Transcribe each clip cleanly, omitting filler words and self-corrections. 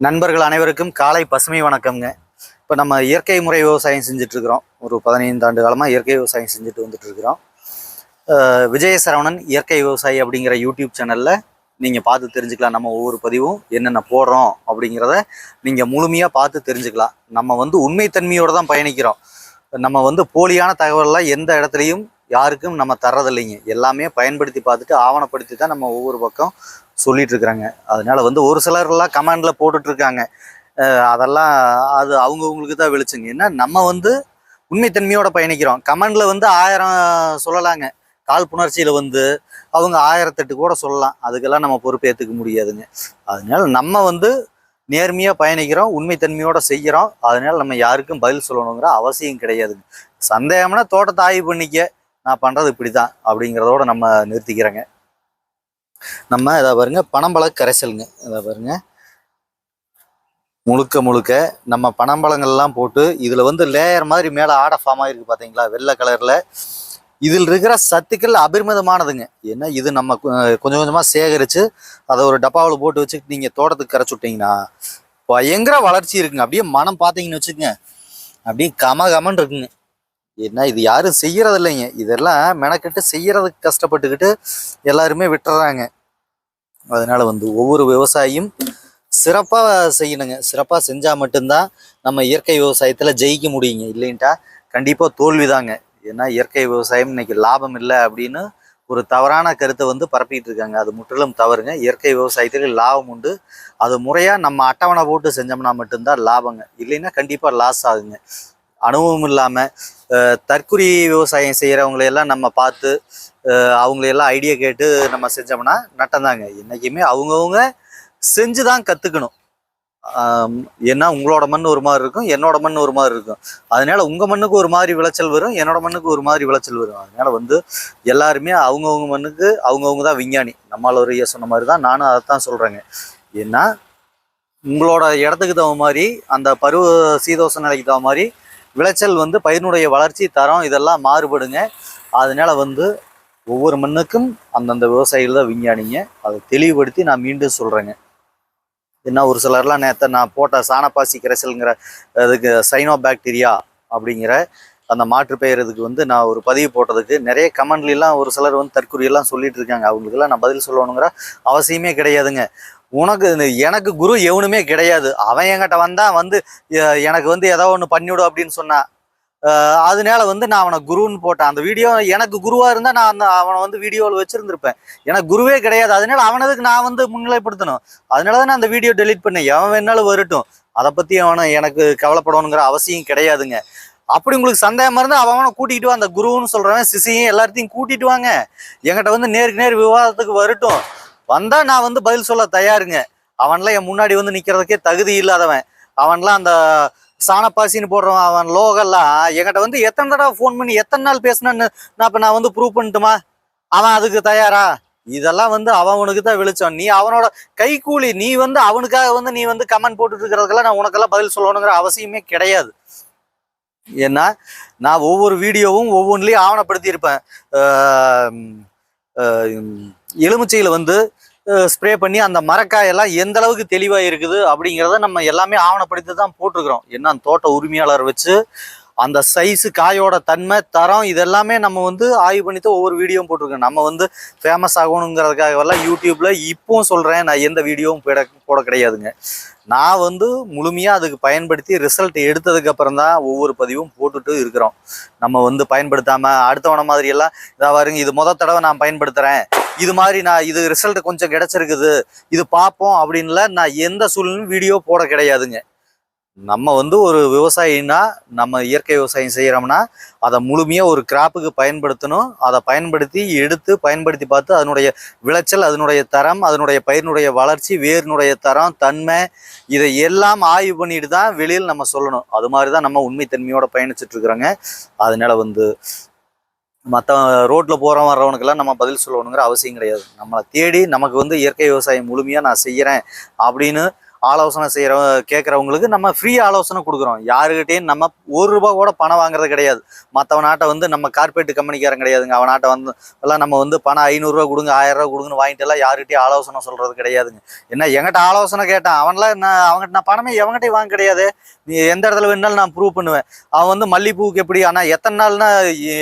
நண்பர்கள் அனைவருக்கும் காலை பசுமை வணக்கம்ங்க. இப்போ நம்ம இயற்கை முறை விவசாயம் செஞ்சுட்டு இருக்கிறோம். ஒரு 15 ஆண்டு காலமாக இயற்கை விவசாயம் செஞ்சுட்டு வந்துட்டு இருக்கிறோம். விஜய சரவணன் இயற்கை விவசாயி அப்படிங்கிற யூடியூப் சேனலில் நீங்கள் பார்த்து தெரிஞ்சுக்கலாம். நம்ம ஒவ்வொரு பதிவும் என்னென்ன போடுறோம் அப்படிங்கிறத நீங்கள் முழுமையாக பார்த்து தெரிஞ்சுக்கலாம். நம்ம உண்மைத்தன்மையோடு தான் பயணிக்கிறோம். நம்ம போலியான தகவலாம் எந்த இடத்துலையும் யாருக்கும் நம்ம தர்றதில்லைங்க. எல்லாமே பயன்படுத்தி பார்த்துட்டு ஆவணப்படுத்தி தான் நம்ம ஒவ்வொரு பக்கம் சொல்லிட்டு இருக்கிறாங்க. அதனால ஒரு சிலர்லாம் கமெண்ட்ல போட்டுட்டு இருக்காங்க. அதெல்லாம் அது அவங்கவுங்களுக்கு தான் வெளிச்சுங்க. ஏன்னா நம்ம உண்மைத்தன்மையோட பயணிக்கிறோம். கமெண்ட்ல 1000 சொல்லலாங்க. காழ்ப்புணர்ச்சியில அவங்க 1008 கூட சொல்லலாம். அதுக்கெல்லாம் நம்ம பொறுப்பு ஏற்றுக்க முடியாதுங்க. அதனால நம்ம நேர்மையா பயணிக்கிறோம், உண்மைத்தன்மையோட செய்கிறோம். அதனால நம்ம யாருக்கும் பதில் சொல்லணுங்கிற அவசியம் கிடையாதுங்க. சந்தேகம்னா தோட்டத்தை ஆய்வு பண்ணிக்க, நான் பண்றது இப்படிதான் அப்படிங்கிறதோட நம்ம நிறுத்திக்கிறேங்க. நம்ம இதை பாருங்க, பனம்பழ கரைசலுங்க. இதை பாருங்க, முழுக்க முழுக்க நம்ம பனம்பழங்கள்லாம் போட்டு இதுல லேயர் மாதிரி மேல ஆடை ஃபார்ம் ஆயிருக்கு பாத்தீங்களா, வெள்ளை கலர்ல. இதில் இருக்கிற சத்துக்கள் அபரிமிதமானதுங்க. ஏன்னா இது நம்ம கொஞ்சம் கொஞ்சமா சேகரிச்சு அதை ஒரு டப்பாவில் போட்டு வச்சுட்டு நீங்க தோட்டத்துக்கு கரைச்சு விட்டீங்கன்னா பயங்கர வளர்ச்சி இருக்குங்க. அப்படியே மனம் பார்த்தீங்கன்னு வச்சுக்கோங்க, அப்படியே கமகமன்னு இருக்குங்க. ஏன்னா இது யாரும் செய்யறது இல்லைங்க. இதெல்லாம் மெனக்கெட்டு செய்யறதுக்கு கஷ்டப்பட்டுக்கிட்டு எல்லாருமே விட்டுறாங்க. அதனால ஒவ்வொரு விவசாயியும் சிறப்பாக செய்யணுங்க. சிறப்பாக செஞ்சால் மட்டும்தான் நம்ம இயற்கை விவசாயத்தில் ஜெயிக்க முடியுங்க. இல்லைன்ட்டா கண்டிப்பாக தோல்விதாங்க. ஏன்னா இயற்கை விவசாயம் இன்னைக்கு லாபம் இல்லை அப்படின்னு ஒரு தவறான கருத்தை பரப்பிட்டு இருக்காங்க. அது முற்றிலும் தவறுங்க. இயற்கை விவசாயத்தில் லாபம் உண்டு. அது முறையாக நம்ம அட்டவணை போட்டு செஞ்சோம்னா மட்டும்தான் லாபங்க. இல்லைன்னா கண்டிப்பாக லாஸ் ஆகுங்க. அனுபவம் இல்லாமல் தற்குறி விவசாயம் செய்கிறவங்களையெல்லாம் நம்ம பார்த்து அவங்களையெல்லாம் ஐடியா கேட்டு நம்ம செஞ்சோம்னா நட்டம்தாங்க. என்றைக்குமே அவங்கவுங்க செஞ்சு தான் கற்றுக்கணும். ஏன்னா உங்களோட மண் ஒரு மாதிரி இருக்கும், என்னோட மண் ஒரு மாதிரி இருக்கும். அதனால உங்கள் மண்ணுக்கு ஒரு மாதிரி விளைச்சல் வரும், என்னோட மண்ணுக்கு ஒரு மாதிரி விளைச்சல் வரும். அதனால எல்லாருமே அவங்கவுங்க மண்ணுக்கு அவங்கவுங்க தான் விஞ்ஞானி. நம்மளால் சொன்ன மாதிரி தான் நானும் அதைத்தான் சொல்கிறேங்க. ஏன்னா உங்களோட இடத்துக்கு தகுந்த மாதிரி, அந்த பருவ சீதோஷ நிலைக்கு தகுந்த மாதிரி விளைச்சல் பயிரினுடைய வளர்ச்சி தரம் இதெல்லாம் மாறுபடுங்க. அதனால ஒவ்வொரு மண்ணுக்கும் அந்தந்த விவசாயிகள் தான் விஞ்ஞானிங்க. அதை தெளிவுபடுத்தி நான் மீண்டும் சொல்கிறேங்க. ஏன்னா ஒரு சிலர்லாம் நேற்று நான் போட்ட சாணப்பாசி கரைசல்ங்கிற அதுக்கு சைனோபாக்டீரியா அப்படிங்கிற அந்த மாற்று பெயர் இதுக்கு நான் ஒரு பதிவு போட்டதுக்கு நிறைய கமெண்ட்லாம் ஒரு சிலர் தற்கொலையெல்லாம் சொல்லிட்டு இருக்காங்க. அவங்களுக்கெல்லாம் நான் பதில் சொல்லணுங்கிற அவசியமே கிடையாதுங்க. எனக்கு குரு எவனுமே கிடையாது. அவன் என்கிட்ட எனக்கு ஏதோ ஒன்று பண்ணிவிடும் அப்படின்னு சொன்னான். அதனால நான் அவனை குருன்னு போட்டேன். அந்த வீடியோ எனக்கு குருவா இருந்தா நான் அவனை வீடியோவில் வச்சிருந்திருப்பேன். எனக்கு குருவே கிடையாது. அதனால அவனதுக்கு நான் முன்னிலைப்படுத்தணும். அதனாலதான் நான் அந்த வீடியோ டெலீட் பண்ணேன். எவன் வேணாலும் வரட்டும், அதை பத்தி அவனை எனக்கு கவலைப்படணுங்கிற அவசியம் கிடையாதுங்க. அப்படி உங்களுக்கு சந்தேகமா இருந்தா அவனை கூட்டிட்டு வா. அந்த குருன்னு சொல்றவன் சிசியும் எல்லாத்தையும் கூட்டிட்டு வாங்க. என்கிட்ட நேருக்கு நேர் விவாதத்துக்கு வரட்டும். வந்தா நான் பதில் சொல்ல தயாருங்க. அவன்லாம் என் முன்னாடி நிக்கிறதுக்கே தகுதி இல்லாதவன். அவன்லாம் அந்த சாணப்பாசின்னு போடுறவன், அவன் லோகெல்லாம் என்கிட்ட எத்தனை தடவை ஃபோன் பண்ணி எத்தனை நாள் பேசினேன்னு நான் ப்ரூவ் பண்ணட்டுமா? அவன் அதுக்கு தயாரா? இதெல்லாம் அவனுக்கு தான் வெளிச்சம். நீ அவனோட கைக்கூலி. நீ அவனுக்காக நீ கமெண்ட் போட்டுட்டு இருக்கிறதுக்கெல்லாம் நான் உனக்கெல்லாம் பதில் சொல்லணுங்கிற அவசியமே கிடையாது. ஏன்னா நான் ஒவ்வொரு வீடியோவும் ஒவ்வொன்றிலையும் ஆவணப்படுத்தி இருப்பேன். எலுமிச்சையில ஸ்ப்ரே பண்ணி அந்த மரக்காயெல்லாம் எந்த அளவுக்கு தெளிவாக இருக்குது அப்படிங்கிறத நம்ம எல்லாமே ஆவணப்படுத்தி தான் போட்டிருக்கிறோம். ஏன்னா அந்த தோட்ட உரிமையாளர் வச்சு அந்த சைஸு, காயோட தன்மை, தரம் இதெல்லாமே நம்ம ஆய்வு பண்ணிட்டு ஒவ்வொரு வீடியோவும் போட்டிருக்கோம். நம்ம ஃபேமஸ் ஆகணுங்கிறதுக்காகவெல்லாம் யூடியூப்ல இப்பவும் சொல்கிறேன், நான் எந்த வீடியோவும் போட கிடையாதுங்க. நான் முழுமையாக அதுக்கு பயன்படுத்தி ரிசல்ட் எடுத்ததுக்கு அப்புறம் தான் ஒவ்வொரு பதிவும் போட்டுட்டு இருக்கிறோம். நம்ம பயன்படுத்தாமல் அடுத்தவன மாதிரி எல்லாம் இதாக பாருங்க, இது முதல் தடவை நான் பயன்படுத்துகிறேன், இது மாதிரி நான் இது ரிசல்ட் கொஞ்சம் கிடைச்சிருக்குது, இது பார்ப்போம் அப்படின்ல நான் எந்த சூழ்நிலையும் வீடியோ போட கிடையாதுங்க. நம்ம ஒரு விவசாயின்னா, நம்ம இயற்கை விவசாயம் செய்கிறோம்னா அதை முழுமையாக ஒரு கிராப்புக்கு பயன்படுத்தணும். அதை பயன்படுத்தி பார்த்து அதனுடைய விளைச்சல், அதனுடைய தரம், அதனுடைய பயிரினுடைய வளர்ச்சி, வேரினுடைய தரம், தன்மை, இதை எல்லாம் ஆய்வு பண்ணிட்டு தான் வெளியில் நம்ம சொல்லணும். அது மாதிரி தான் நம்ம உண்மைத்தன்மையோட பயணிச்சுட்டு இருக்கிறோங்க. அதனால மற்ற ரோட்டில் போகிறவன் வர்றவனுக்கெல்லாம் நம்ம பதில் சொல்லணுங்கிற அவசியம் கிடையாது. நம்மளை தேடி நமக்கு இயற்கை விவசாயம் முழுமையாக நான் செய்கிறேன் அப்படின்னு ஆலோசனை கேட்குறவங்களுக்கு நம்ம ஃப்ரீ ஆலோசனை கொடுக்குறோம். யாருக்கிட்டையும் நம்ம ₹1 கூட பணம் வாங்குறது கிடையாது. மற்றவனாட்ட வந்து நம்ம கார்பரேட் கம்பெனிக்காரன் கிடையாதுங்க. அவனாட்ட வந்து எல்லாம் நம்ம வந்து பணம் ₹500 கொடுங்க, ₹1000 கொடுங்கன்னு வாங்கிட்டு எல்லாம் யாருக்கிட்டையும் ஆலோசனை சொல்றது கிடையாதுங்க. என்ன என்கிட்ட ஆலோசனை கேட்டான், அவன்லாம் அவங்ககிட்ட நான் பணமே எவன்கிட்டையும் வாங்க கிடையாது. நீ எந்த இடத்துல வேணாலும் நான் ப்ரூவ் பண்ணுவேன். அவன் வந்து மல்லிப்பூவுக்கு எப்படி, ஆனால் எத்தனை நாள்னா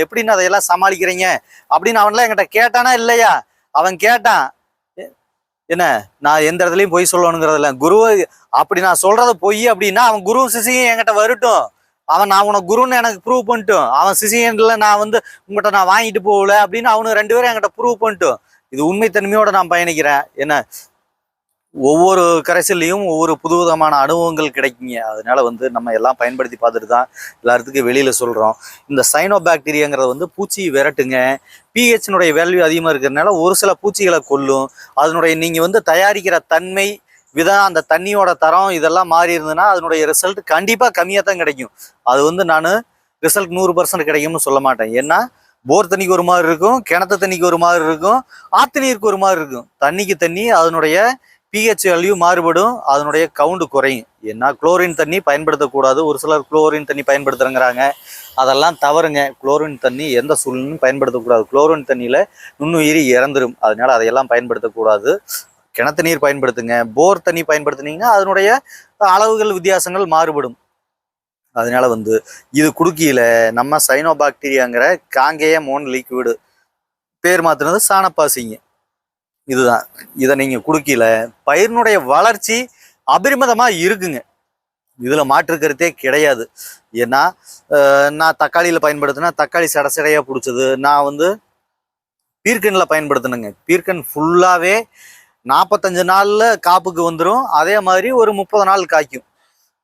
எப்படின்னு அதையெல்லாம் சமாளிக்கிறீங்க அப்படின்னு அவன்லாம் என்கிட்ட கேட்டானா இல்லையா? அவன் கேட்டான். என்ன நான் எந்த இடத்துலையும் பொய் சொல்லணுங்கிறதில்ல. குரு அப்படி நான் சொல்றது பொய் அப்படின்னா அவன் குரு சிசியும் என்கிட்ட வரட்டும். நான் உனக்கு குருன்னு எனக்கு ப்ரூவ் பண்ணிட்டோம். அவன் சிசியன்ல நான் வந்து உங்கள்கிட்ட நான் வாங்கிட்டு போகல அப்படின்னு அவனு 2 பேரும் என்கிட்ட ப்ரூவ் பண்ணிட்டோம். இது உண்மைத்தன்மையோட நான் பயணிக்கிறேன். என்ன ஒவ்வொரு கரைசல்லையும் ஒவ்வொரு புதுவிதமான அனுபவங்கள் கிடைக்குங்க. அதனால வந்து நம்ம எல்லாம் பயன்படுத்தி பார்த்துட்டு தான் எல்லாத்துக்கும் வெளியில சொல்றோம். இந்த சைனோபாக்டீரியாங்கிறது வந்து பூச்சி விரட்டுங்க. பிஹெச்னுடைய வேல்யூ அதிகமாக இருக்கிறதுனால ஒரு சில பூச்சிகளை கொல்லும். அதனுடைய நீங்க வந்து தயாரிக்கிற தன்மை விதம், அந்த தண்ணியோட தரம் இதெல்லாம் மாறி இருந்ததுன்னா அதனுடைய ரிசல்ட் கண்டிப்பா கம்மியாக தான் கிடைக்கும். அது வந்து நான் ரிசல்ட் 100% கிடைக்கும்னு சொல்ல மாட்டேன். ஏன்னா போர் தண்ணிக்கு ஒரு மாதிரி இருக்கும், கிணத்து தண்ணிக்கு ஒரு மாதிரி இருக்கும், ஆத்து நீருக்கு ஒரு மாதிரி இருக்கும். தண்ணிக்கு தண்ணி அதனுடைய பிஹெச் வேல்யூ மாறுபடும், அதனுடைய கவுண்ட் குறையும். ஏன்னா குளோரின் தண்ணி பயன்படுத்தக்கூடாது. ஒரு சிலர் குளோரின் தண்ணி பயன்படுத்துறங்கிறாங்க. அதெல்லாம் தவறுங்க. குளோரின் தண்ணி எந்த சூழ்நிலையும் பயன்படுத்தக்கூடாது. குளோரின் தண்ணியில் நுண்ணுயிரி இறந்துடும். அதனால அதையெல்லாம் பயன்படுத்தக்கூடாது. கிணத்து நீர் பயன்படுத்துங்க. போர் தண்ணி பயன்படுத்தினீங்கன்னா அதனுடைய அளவுகள் வித்தியாசங்கள் மாறுபடும். அதனால வந்து இது குடுக்கியில நம்ம சைனோபாக்டீரியாங்கிற காங்கேயம் லிக்விடு பேர் மாத்தினது சாணப்பாசிங்க. இதுதான். இதை நீங்க குடுக்கியில பயிரினுடைய வளர்ச்சி அபரிமிதமா இருக்குங்க. இதுல மாற்று கருத்தே கிடையாது. ஏன்னா நான் தக்காளியில பயன்படுத்தினா தக்காளி சடையா பிடிச்சது. நான் வந்து பீர்க்கன்ல பயன்படுத்தினேங்க. பீர்க்கன் ஃபுல்லாவே 45 நாள்ல காப்புக்கு வந்துடும். அதே மாதிரி ஒரு 30 நாள் காய்க்கும்.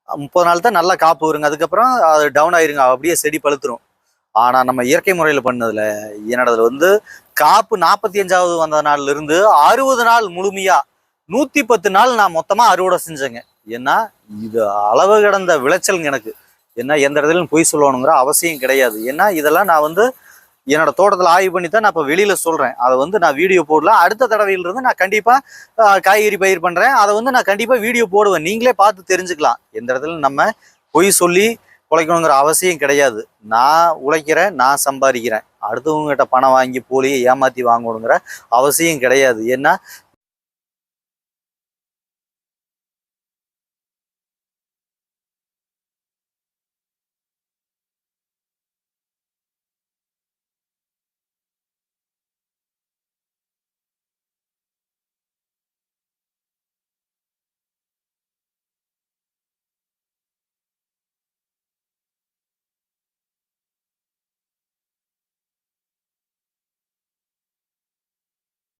30 நாள் தான் நல்லா காப்பு வருங்க. அதுக்கப்புறம் அது டவுன் ஆயிருங்க, அப்படியே செடி பழுத்துரும். ஆனா நம்ம இயற்கை முறையில் பண்ணதுல என்னோடதுல வந்து காப்பு 45வது வந்த நாள்ல இருந்து 60 நாள் முழுமையா 110 நாள் நான் மொத்தமா அறுவடை செஞ்சேங்க. ஏன்னா இது அளவு கடந்த விளைச்சல் எனக்கு. ஏன்னா எந்த இடத்துலையும் பொய் சொல்லணுங்கிற அவசியம் கிடையாது. ஏன்னா இதெல்லாம் நான் வந்து என்னோட தோட்டத்தில் ஆய்வு பண்ணி தான் நான் இப்போ வெளியில சொல்றேன். அதை வந்து நான் வீடியோ போடல. அடுத்த தடவையிலிருந்து நான் கண்டிப்பா காய்கறி பயிர் பண்றேன். அதை வந்து நான் கண்டிப்பா வீடியோ போடுவேன். நீங்களே பார்த்து தெரிஞ்சுக்கலாம். எந்த இடத்துல நம்ம பொய் சொல்லி உழைக்கணுங்கிற அவசியம் கிடையாது. நான் உழைக்கிறேன், நான் சம்பாதிக்கிறேன். அடுத்தவங்ககிட்ட பணம் வாங்கி போலியை ஏமாத்தி வாங்கணுங்கிற அவசியம் கிடையாது. ஏன்னா